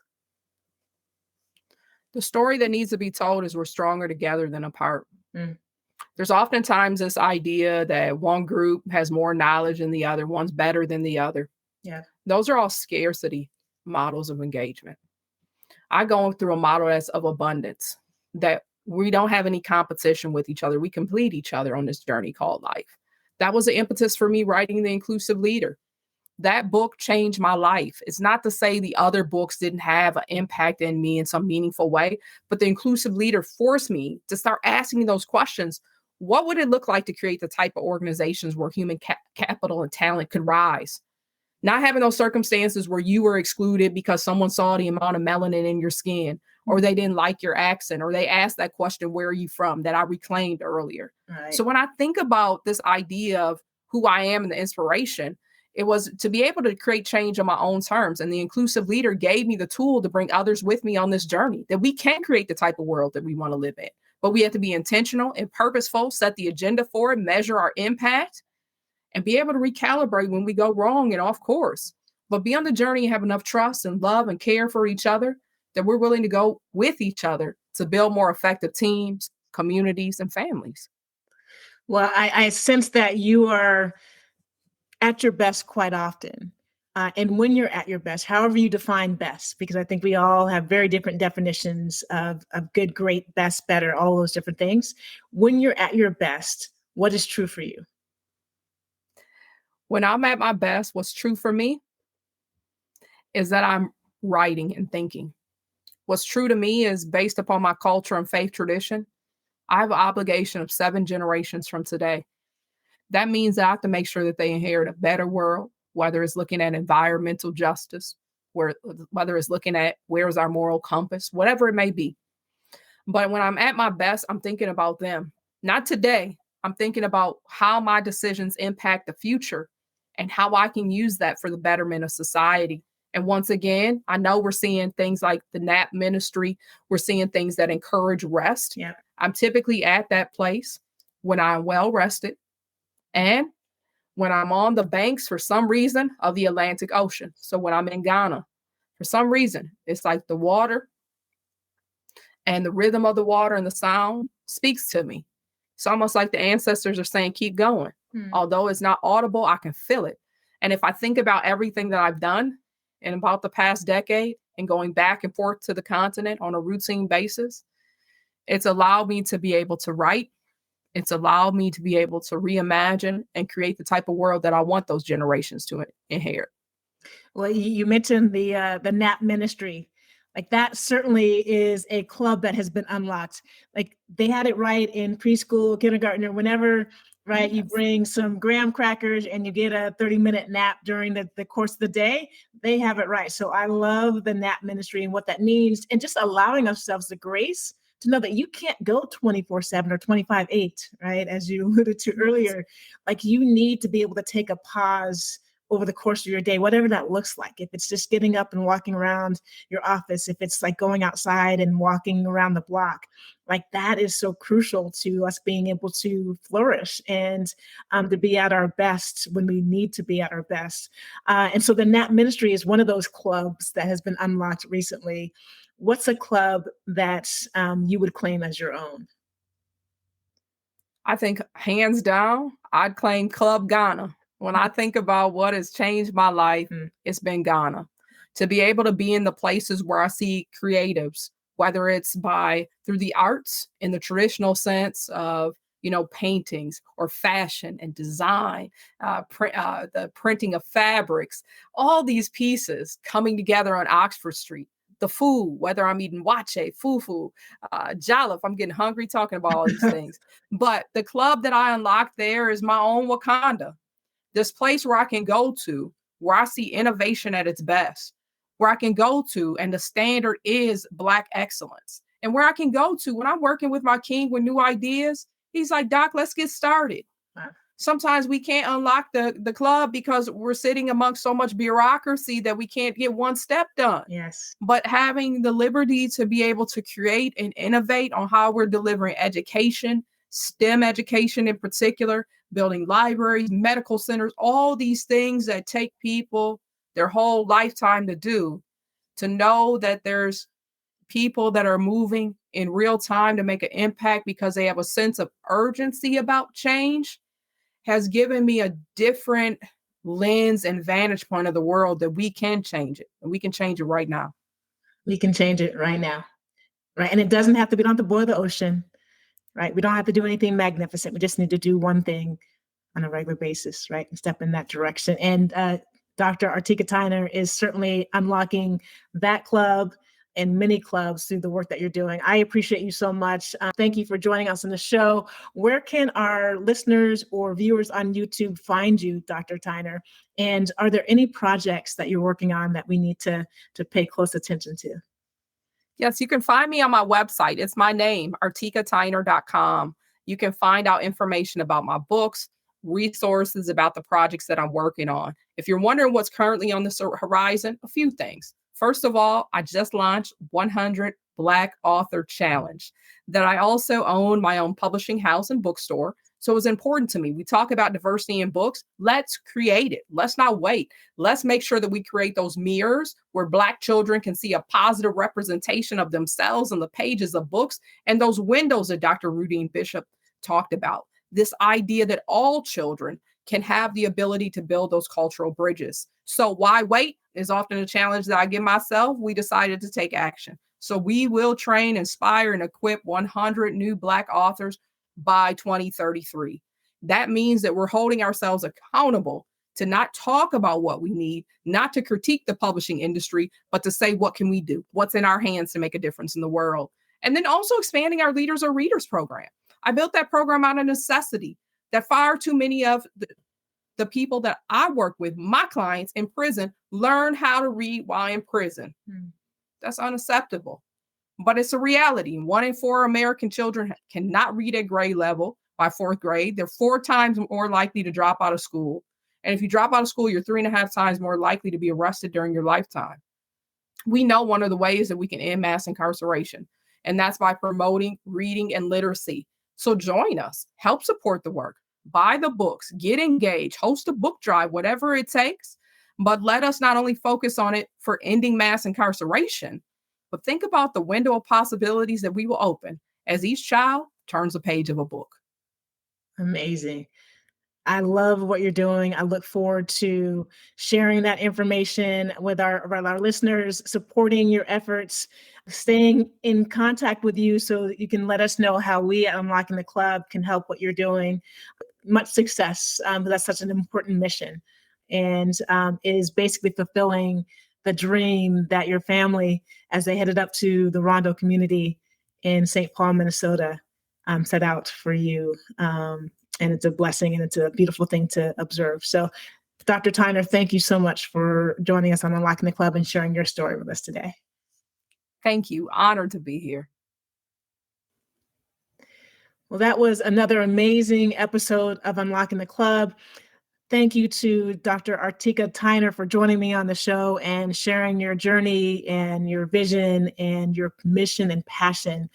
The story that needs to be told is we're stronger together than apart. There's oftentimes this idea that one group has more knowledge than the other, one's better than the other. Yeah. Those are all scarcity models of engagement. I go through a model that's of abundance, that we don't have any competition with each other. We complete each other on this journey called life. That was the impetus for me writing The Inclusive Leader. That book changed my life. It's not to say the other books didn't have an impact in me in some meaningful way, but The Inclusive Leader forced me to start asking those questions. What would it look like to create the type of organizations where human capital and talent could rise? Not having those circumstances where you were excluded because someone saw the amount of melanin in your skin, or they didn't like your accent, or they asked that question, where are you from, that I reclaimed earlier. Right. So when I think about this idea of who I am and the inspiration, it was to be able to create change on my own terms. And The Inclusive Leader gave me the tool to bring others with me on this journey, that we can create the type of world that we want to live in. But we have to be intentional and purposeful, set the agenda for it, measure our impact, and be able to recalibrate when we go wrong and off course. But be on the journey and have enough trust and love and care for each other that we're willing to go with each other to build more effective teams, communities, and families. Well, I sense that you are at your best quite often. And when you're at your best, however you define best, because I think we all have very different definitions of good, great, best, better, all those different things. When you're at your best, what is true for you? When I'm at my best, what's true for me is that I'm writing and thinking. What's true to me is based upon my culture and faith tradition. I have an obligation of 7 generations from today. That means that I have to make sure that they inherit a better world, whether it's looking at environmental justice, whether it's looking at where's our moral compass, whatever it may be. But when I'm at my best, I'm thinking about them. Not today. I'm thinking about how my decisions impact the future and how I can use that for the betterment of society. And once again, I know we're seeing things like the NAP ministry. We're seeing things that encourage rest. Yeah. I'm typically at that place when I'm well rested and when I'm on the banks for some reason of the Atlantic Ocean. So when I'm in Ghana, for some reason, it's like the water and the rhythm of the water and the sound speaks to me. It's almost like the ancestors are saying, keep going. Although it's not audible, I can feel it. And if I think about everything that I've done in about the past decade and going back and forth to the continent on a routine basis, it's allowed me to be able to write. It's allowed me to be able to reimagine and create the type of world that I want those generations to inherit. Well, you mentioned the NAP ministry. Like that certainly is a club that has been unlocked. Like they had it right in preschool, kindergarten, or whenever, right? Yes. You bring some graham crackers and you get a 30-minute nap during the course of the day. They have it right. So I love the NAP ministry and what that means, and just allowing ourselves the grace to know that you can't go 24/7 or 25/8, right? As you alluded to earlier, like you need to be able to take a pause over the course of your day, whatever that looks like. If it's just getting up and walking around your office, if it's like going outside and walking around the block, like that is so crucial to us being able to flourish and to be at our best when we need to be at our best. And so the Nap Ministry is one of those clubs that has been unlocked recently. What's a club that you would claim as your own? I think hands down, I'd claim Club Ghana. When I think about what has changed my life, it's been Ghana. To be able to be in the places where I see creatives, whether it's through the arts in the traditional sense of, paintings or fashion and design, the printing of fabrics, all these pieces coming together on Oxford Street. The food, whether I'm eating wache, fufu, jollof, I'm getting hungry talking about all these things. But the club that I unlocked there is my own Wakanda. This place where I can go to, where I see innovation at its best, where I can go to, and the standard is Black excellence. And where I can go to when I'm working with my king with new ideas, he's like, Doc, let's get started. Wow. Sometimes we can't unlock the club because we're sitting amongst so much bureaucracy that we can't get one step done. Yes. But having the liberty to be able to create and innovate on how we're delivering education, STEM education in particular, building libraries, medical centers, all these things that take people their whole lifetime to do, to know that there's people that are moving in real time to make an impact because they have a sense of urgency about change, has given me a different lens and vantage point of the world that we can change it, and we can change it right now. We can change it right now, right? And it doesn't have to be, we don't have to boil the ocean, right? We don't have to do anything magnificent. We just need to do one thing on a regular basis, right? And step in that direction. And Dr. Artika Tyner is certainly unlocking that club and many clubs through the work that you're doing. I appreciate you so much. Thank you for joining us on the show. Where can our listeners or viewers on YouTube find you, Dr. Tyner? And are there any projects that you're working on that we need to pay close attention to? Yes, you can find me on my website. It's my name, artikatyner.com. You can find out information about my books, resources about the projects that I'm working on. If you're wondering what's currently on the horizon, a few things. First of all, I just launched 100 Black Author Challenge, that I also own my own publishing house and bookstore. So it's important to me. We talk about diversity in books. Let's create it. Let's not wait. Let's make sure that we create those mirrors where Black children can see a positive representation of themselves on the pages of books, and those windows that Dr. Rudine Bishop talked about. This idea that all children can have the ability to build those cultural bridges. So why wait is often a challenge that I give myself. We decided to take action. So we will train, inspire, and equip 100 new Black authors by 2033. That means that we're holding ourselves accountable to not talk about what we need, not to critique the publishing industry, but to say, what can we do? What's in our hands to make a difference in the world? And then also expanding our Leaders or Readers program. I built that program out of necessity, that far too many of the people that I work with, my clients in prison, learn how to read while in prison. That's unacceptable. But it's a reality. 1 in 4 American children cannot read at grade level by 4th grade. They're 4 times more likely to drop out of school. And if you drop out of school, you're 3.5 times more likely to be arrested during your lifetime. We know one of the ways that we can end mass incarceration, and that's by promoting reading and literacy. So join us, help support the work, buy the books, get engaged, host a book drive, whatever it takes. But let us not only focus on it for ending mass incarceration, but think about the window of possibilities that we will open as each child turns a page of a book. Amazing. I love what you're doing. I look forward to sharing that information with our listeners, supporting your efforts, staying in contact with you so that you can let us know how we at Unlocking the Club can help what you're doing. Much success. That's such an important mission, and is basically fulfilling the dream that your family, as they headed up to the Rondo community in St. Paul, Minnesota, set out for you. And it's a blessing and it's a beautiful thing to observe. So, Dr. Tyner, thank you so much for joining us on Unlocking the Club and sharing your story with us today. Thank you. Honored to be here. Well, that was another amazing episode of Unlocking the Club. Thank you to Dr. Artika Tyner for joining me on the show and sharing your journey and your vision and your mission and passion.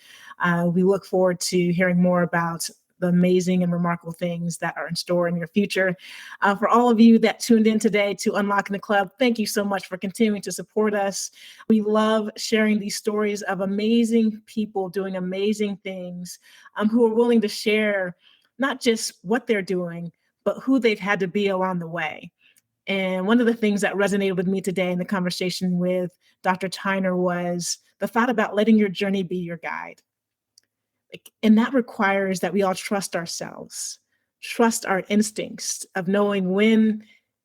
We look forward to hearing more about the amazing and remarkable things that are in store in your future. For all of you that tuned in today to Unlocking the Club, thank you so much for continuing to support us. We love sharing these stories of amazing people doing amazing things, who are willing to share not just what they're doing, but who they've had to be along the way. And one of the things that resonated with me today in the conversation with Dr. Tyner was the thought about letting your journey be your guide. And that requires that we all trust ourselves, trust our instincts of knowing when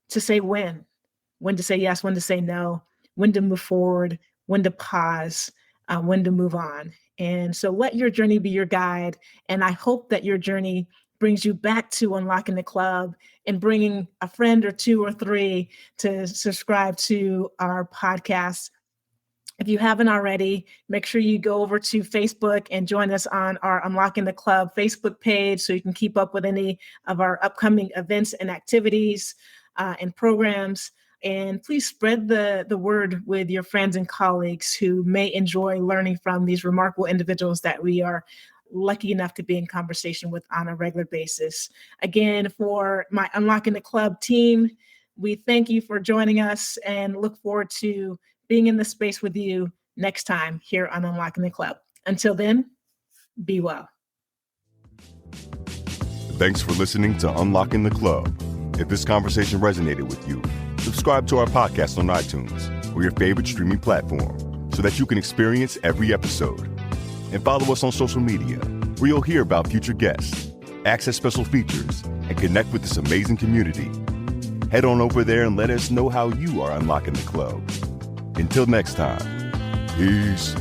to say when to say yes, when to say no, when to move forward, when to pause, when to move on. And so let your journey be your guide. And I hope that your journey brings you back to Unlocking the Club and bringing a friend or two or three to subscribe to our podcast. If you haven't already, make sure you go over to Facebook and join us on our Unlocking the Club Facebook page so you can keep up with any of our upcoming events and activities and programs. And please spread the word with your friends and colleagues who may enjoy learning from these remarkable individuals that we are lucky enough to be in conversation with on a regular basis. Again, for my Unlocking the Club team, we thank you for joining us and look forward to being in the space with you next time here on Unlocking the Club. Until then, be well. Thanks for listening to Unlocking the Club. If this conversation resonated with you, subscribe to our podcast on iTunes or your favorite streaming platform so that you can experience every episode. And follow us on social media, where you'll hear about future guests, access special features, and connect with this amazing community. Head on over there and let us know how you are unlocking the club. Until next time, peace.